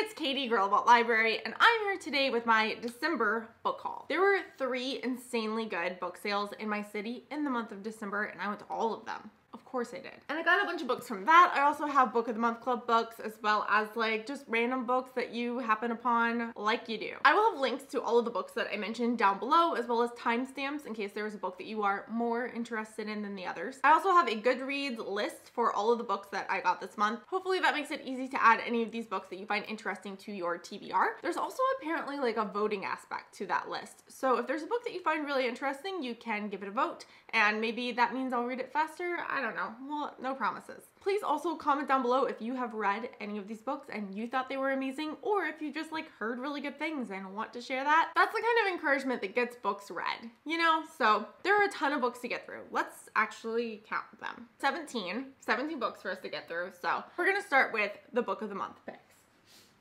it's Katie, Girl About Library, and I'm here today with my December book haul. There were 3 insanely good book sales in my city in the month of December, and I went to all of them. Of course I did. And I got a bunch of books from that. I also have Book of the Month Club books, as well as like just random books that you happen upon like you do. I will have links to all of the books that I mentioned down below, as well as timestamps in case there was a book that you are more interested in than the others. I also have a Goodreads list for all of the books that I got this month. Hopefully that makes it easy to add any of these books that you find interesting to your TBR. There's also apparently like a voting aspect to that list. So if there's a book that you find really interesting, you can give it a vote, and maybe that means I'll read it faster. I don't know. Well, no promises. Please also comment down below if you have read any of these books and you thought they were amazing, or if you just like heard really good things and want to share that. That's the kind of encouragement that gets books read, you know? So there are a ton of books to get through. Let's actually count them. 17 books for us to get through. So we're gonna start with the Book of the Month picks.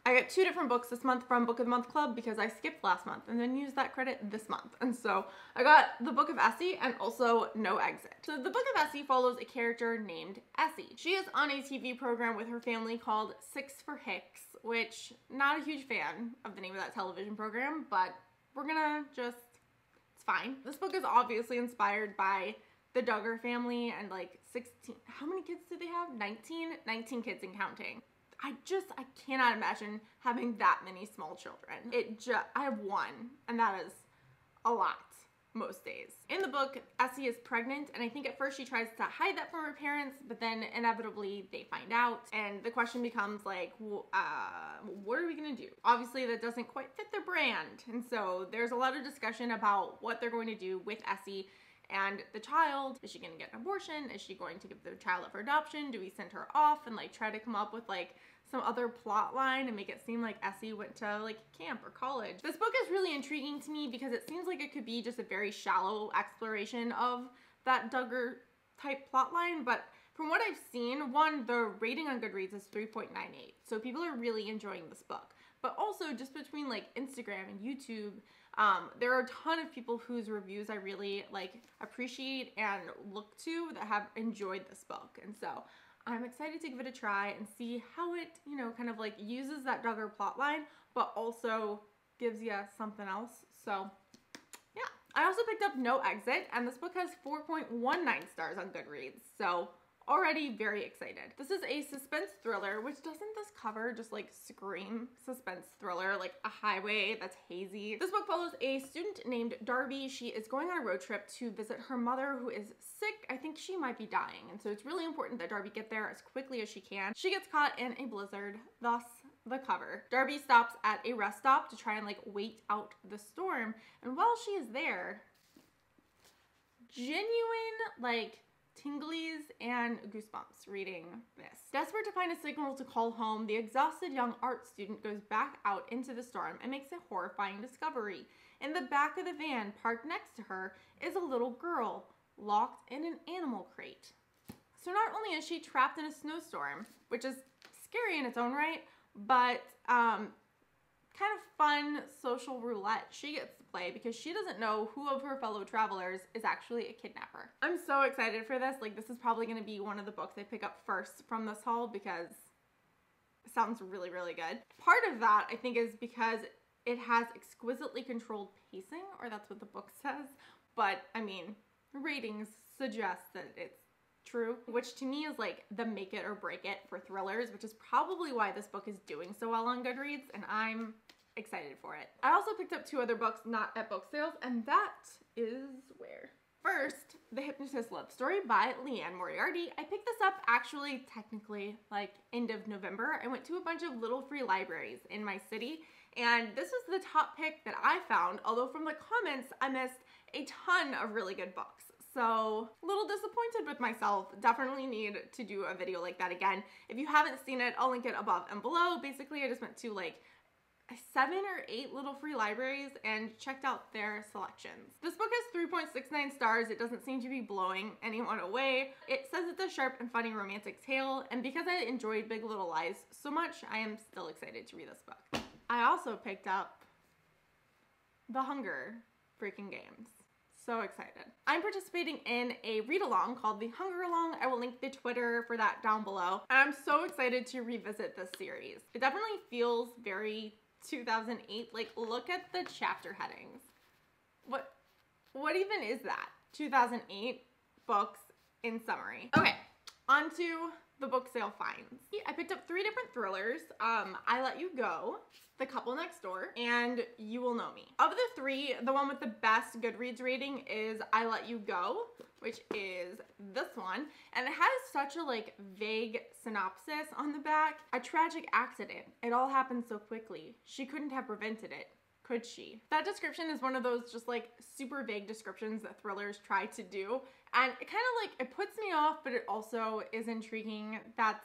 I got 2 different books this month from Book of the Month Club because I skipped last month and then used that credit this month. And so I got the Book of Essie and also No Exit. So the Book of Essie follows a character named Essie. She is on a TV program with her family called Six for Hicks, which not a huge fan of the name of that television program, but we're gonna just, it's fine. This book is obviously inspired by the Duggar family and like 16, how many kids do they have? 19 kids and counting. I cannot imagine having that many small children. I have 1, and that is a lot most days. In the book, Essie is pregnant, and I think at first she tries to hide that from her parents, but then inevitably they find out, and the question becomes like, what are we gonna do? Obviously that doesn't quite fit their brand, and so there's a lot of discussion about what they're going to do with Essie and the child. Is she gonna get an abortion? Is she going to give the child up for adoption? Do we send her off and like try to come up with like some other plot line and make it seem like Essie went to like camp or college? This book is really intriguing to me because it seems like it could be just a very shallow exploration of that Duggar type plot line, but from what I've seen, the rating on Goodreads is 3.98, so people are really enjoying this book. But also just between like Instagram and YouTube, there are a ton of people whose reviews I really like appreciate and look to that have enjoyed this book, and so I'm excited to give it a try and see how it, you know, kind of like uses that Duggar plotline, but also gives you something else. So yeah. I also picked up No Exit, and this book has 4.19 stars on Goodreads, so already very excited. This is a suspense thriller, which doesn't this cover just like scream suspense thriller, like a highway that's hazy? This book follows a student named Darby. She is going on a road trip to visit her mother who is sick. I think she might be dying, and so it's really important that Darby get there as quickly as she can. She gets caught in a blizzard, thus the cover. Darby stops at a rest stop to try and like wait out the storm, and while she is there, genuine like tinglies and goosebumps reading this. Desperate to find a signal to call home, the exhausted young art student goes back out into the storm and makes a horrifying discovery. In the back of the van, parked next to her, is a little girl locked in an animal crate. So not only is she trapped in a snowstorm, which is scary in its own right, but kind of fun social roulette she gets to play because she doesn't know who of her fellow travelers is actually a kidnapper. I'm so excited for this. Like, this is probably going to be one of the books I pick up first from this haul because it sounds really, really good. Part of that, I think, is because it has exquisitely controlled pacing, or that's what the book says, but I mean, ratings suggest that it's true, which to me is like the make it or break it for thrillers, which is probably why this book is doing so well on Goodreads, and I'm excited for it. I also picked up 2 other books not at book sales, and that is where. First, The Hypnotist Love Story by Leanne Moriarty. I picked this up actually technically like end of November. I went to a bunch of little free libraries in my city, and this was the top pick that I found, although from the comments I missed a ton of really good books. So a little disappointed with myself. Definitely need to do a video like that again. If you haven't seen it, I'll link it above and below. Basically, I just went to like 7 or 8 little free libraries and checked out their selections. This book has 3.69 stars. It doesn't seem to be blowing anyone away. It says it's a sharp and funny romantic tale, and because I enjoyed Big Little Lies so much, I am still excited to read this book. I also picked up The Hunger freaking Games. So excited. I'm participating in a read-along called the Hunger Along. I will link the Twitter for that down below. And I'm so excited to revisit this series. It definitely feels very 2008. Like, look at the chapter headings. What even is that? 2008 books in summary. Okay, on to the book sale finds. I picked up 3 different thrillers. I Let You Go, The Couple Next Door, and You Will Know Me. Of the 3, the one with the best Goodreads rating is I Let You Go, which is this one. And it has such a like vague synopsis on the back. A tragic accident. It all happened so quickly. She couldn't have prevented it. Could she? That description is one of those just like super vague descriptions that thrillers try to do. And it kind of like, it puts me off, but it also is intriguing. That's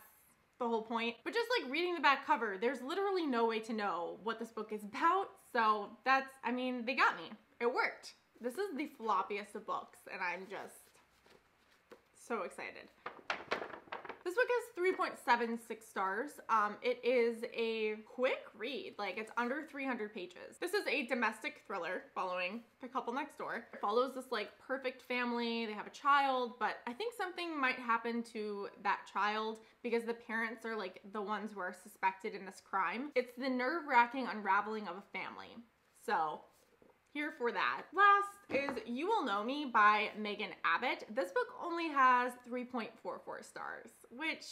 the whole point. But just like reading the back cover, there's literally no way to know what this book is about. So that's, I mean, they got me. It worked. This is the floppiest of books, and I'm just so excited. This book has 3.76 stars. It is a quick read, like it's under 300 pages. This is a domestic thriller following The Couple Next Door. It follows this like perfect family. They have a child, but I think something might happen to that child because the parents are like the ones who are suspected in this crime. It's the nerve-wracking unraveling of a family. So here for that. Last is You Will Know Me by Megan Abbott. This book only has 3.44 stars, which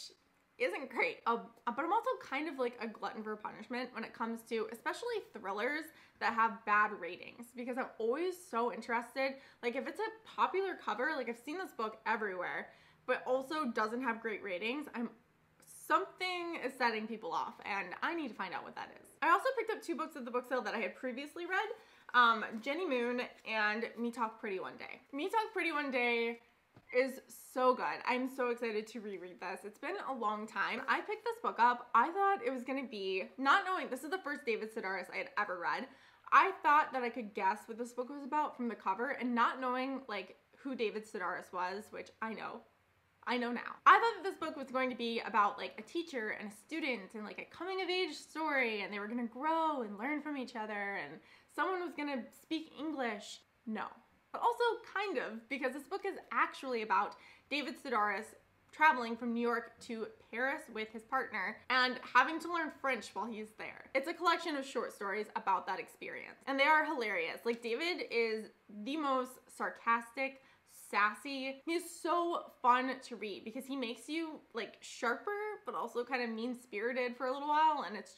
isn't great. But I'm also kind of like a glutton for punishment when it comes to especially thrillers that have bad ratings, because I'm always so interested. Like if it's a popular cover, like I've seen this book everywhere, but also doesn't have great ratings, something is setting people off, and I need to find out what that is. I also picked up 2 books at the book sale that I had previously read. Ginny Moon and Me Talk Pretty One Day. Me Talk Pretty One Day is so good. I'm so excited to reread this. It's been a long time. I picked this book up. I thought it was gonna be, not knowing, this is the first David Sedaris I had ever read. I thought that I could guess what this book was about from the cover, and not knowing like who David Sedaris was, which I know now. I thought that this book was going to be about like a teacher and a student and like a coming of age story, and they were gonna grow and learn from each other, and someone was gonna speak English. No. But also kind of, because this book is actually about David Sedaris traveling from New York to Paris with his partner and having to learn French while he's there. It's a collection of short stories about that experience, and they are hilarious. Like, David is the most sarcastic, sassy. He's so fun to read because he makes you like sharper, but also kind of mean-spirited for a little while, and it's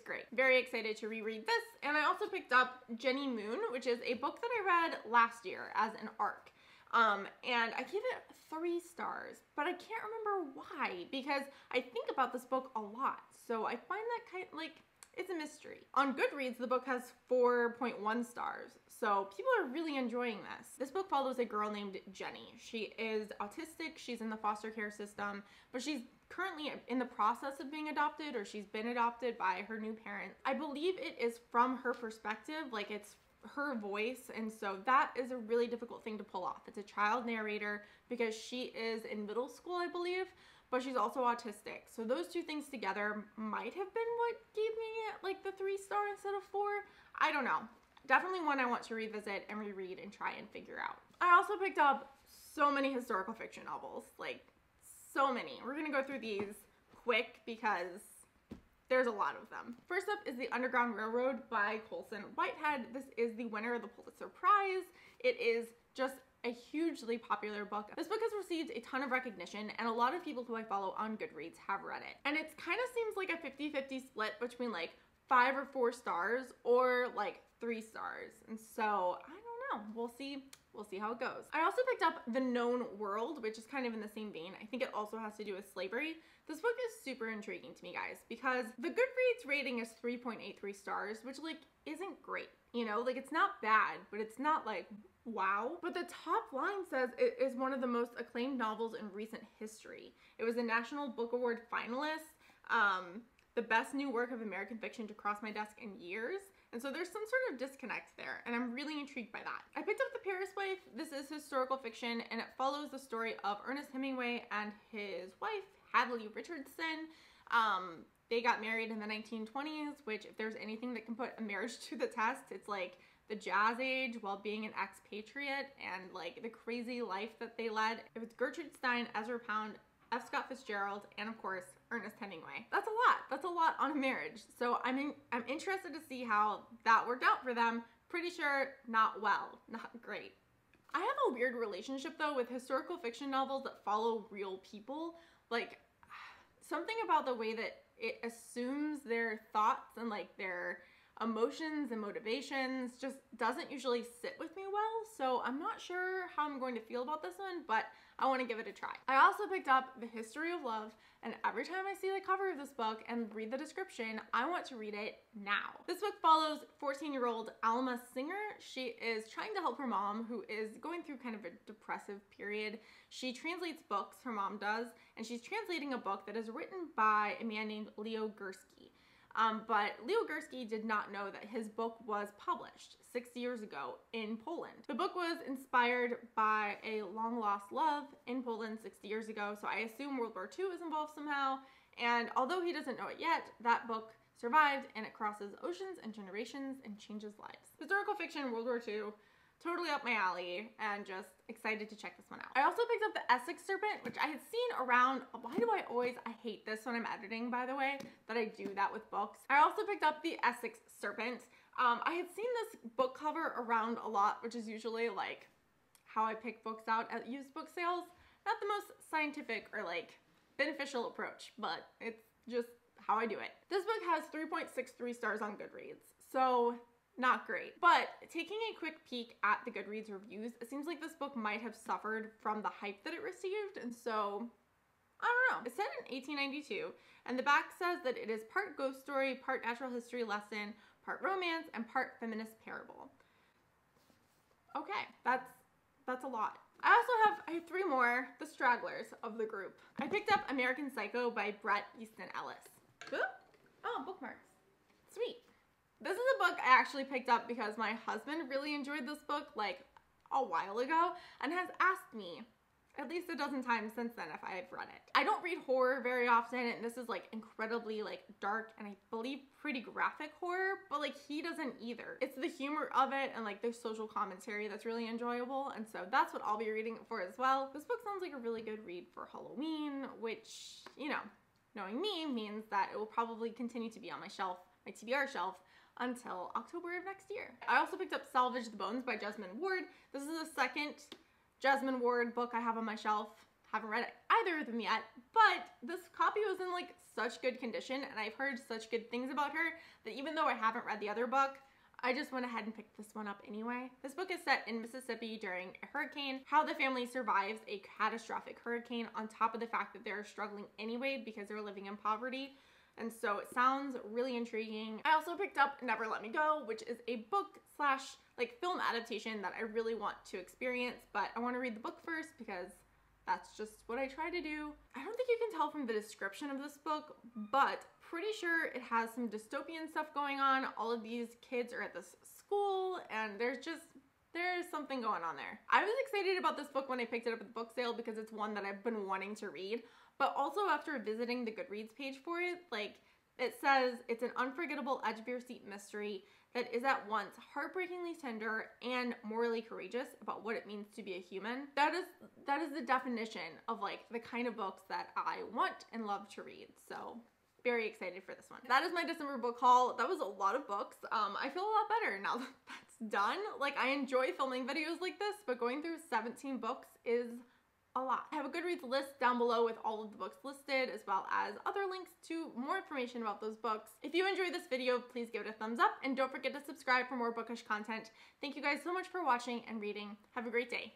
great. Very excited to reread this. And I also picked up Ginny Moon, which is a book that I read last year as an ARC. And I gave it 3 stars, but I can't remember why, because I think about this book a lot. So I find that kind of like, it's a mystery. On Goodreads, the book has 4.1 stars. So people are really enjoying this. This book follows a girl named Jenny. She is autistic, she's in the foster care system, but she's currently in the process of being adopted, or she's been adopted by her new parents. I believe it is from her perspective, like it's her voice, and so that is a really difficult thing to pull off. It's a child narrator because she is in middle school, I believe, but she's also autistic. So those 2 things together might have been what gave me like the 3 star instead of 4. I don't know. Definitely one I want to revisit and reread and try and figure out. I also picked up so many historical fiction novels, like so many. We're gonna go through these quick because there's a lot of them. First up is The Underground Railroad by Colson Whitehead. This is the winner of the Pulitzer Prize. It is just a hugely popular book. This book has received a ton of recognition, and a lot of people who I follow on Goodreads have read it. And it kind of seems like a 50-50 split between like 5 or 4 stars or like 3 stars. And so I don't know, we'll see how it goes. I also picked up The Known World, which is kind of in the same vein. I think it also has to do with slavery. This book is super intriguing to me, guys, because the Goodreads rating is 3.83 stars, which like isn't great. You know, like it's not bad, but it's not like wow. But the top line says it is one of the most acclaimed novels in recent history. It was a National Book Award finalist, the best new work of American fiction to cross my desk in years. And so there's some sort of disconnect there, and I'm really intrigued by that. I picked up The Paris Wife. This is historical fiction, and it follows the story of Ernest Hemingway and his wife, Hadley Richardson. They got married in the 1920s, which if there's anything that can put a marriage to the test, it's like the jazz age while being an expatriate and like the crazy life that they led. It was Gertrude Stein, Ezra Pound, F. Scott Fitzgerald, and of course, Ernest Hemingway. That's a lot. That's a lot on a marriage. So I'm interested to see how that worked out for them. Pretty sure not well, not great. I have a weird relationship though with historical fiction novels that follow real people. Like something about the way that it assumes their thoughts and like their emotions and motivations just doesn't usually sit with me well. So I'm not sure how I'm going to feel about this one, but I want to give it a try. I also picked up The History of Love, and every time I see the cover of this book and read the description, I want to read it now. This book follows 14-year-old Alma Singer. She is trying to help her mom, who is going through kind of a depressive period. She translates books, her mom does, and she's translating a book that is written by a man named Leo Gursky. But Leo Gursky did not know that his book was published 6 years ago in Poland. The book was inspired by a long-lost love in Poland 60 years ago, so I assume World War II is involved somehow. And although he doesn't know it yet, that book survived and it crosses oceans and generations and changes lives. Historical fiction, World War II, totally up my alley, and just excited to check this one out. I also picked up the Essex Serpent, which I had seen around. Why do I hate this when I'm editing, by the way, that I do that with books. I also picked up the Essex Serpent. I had seen this book cover around a lot, which is usually like how I pick books out at used book sales. Not the most scientific or like beneficial approach, but it's just how I do it. This book has 3.63 stars on Goodreads, so not great. But taking a quick peek at the Goodreads reviews, it seems like this book might have suffered from the hype that it received, and so I don't know. It's set in 1892, and the back says that it is part ghost story, part natural history lesson, part romance, and part feminist parable. Okay, that's a lot. I have three more, the stragglers of the group. I picked up American Psycho by Bret Easton Ellis. Ooh. Oh, bookmarks. Sweet. This is a book I actually picked up because my husband really enjoyed this book like a while ago and has asked me at least a dozen times since then if I've read it. I don't read horror very often, and this is like incredibly like dark and I believe pretty graphic horror, but like he doesn't either. It's the humor of it and like the social commentary that's really enjoyable, and so that's what I'll be reading it for as well. This book sounds like a really good read for Halloween, which, you know, knowing me means that it will probably continue to be on my shelf, my TBR shelf, until October of next year. I also picked up Salvage the Bones by Jesmyn Ward. This is the second Jesmyn Ward book I have on my shelf. Haven't read either of them yet, but this copy was in like such good condition and I've heard such good things about her that even though I haven't read the other book, I just went ahead and picked this one up anyway. This book is set in Mississippi during a hurricane, how the family survives a catastrophic hurricane on top of the fact that they're struggling anyway because they're living in poverty. And so it sounds really intriguing. I also picked up Never Let Me Go, which is a book slash like film adaptation that I really want to experience, but I want to read the book first because that's just what I try to do. I don't think you can tell from the description of this book, but pretty sure it has some dystopian stuff going on. All of these kids are at this school and there's something going on there. I was excited about this book when I picked it up at the book sale because it's one that I've been wanting to read. But also after visiting the Goodreads page for it, like it says it's an unforgettable edge of your seat mystery that is at once heartbreakingly tender and morally courageous about what it means to be a human. That is the definition of like the kind of books that I want and love to read. So very excited for this one. That is my December book haul. That was a lot of books. I feel a lot better now that that's done. Like I enjoy filming videos like this, but going through 17 books is a lot. I have a Goodreads list down below with all of the books listed, as well as other links to more information about those books. If you enjoyed this video, please give it a thumbs up and don't forget to subscribe for more bookish content. Thank you guys so much for watching and reading. Have a great day.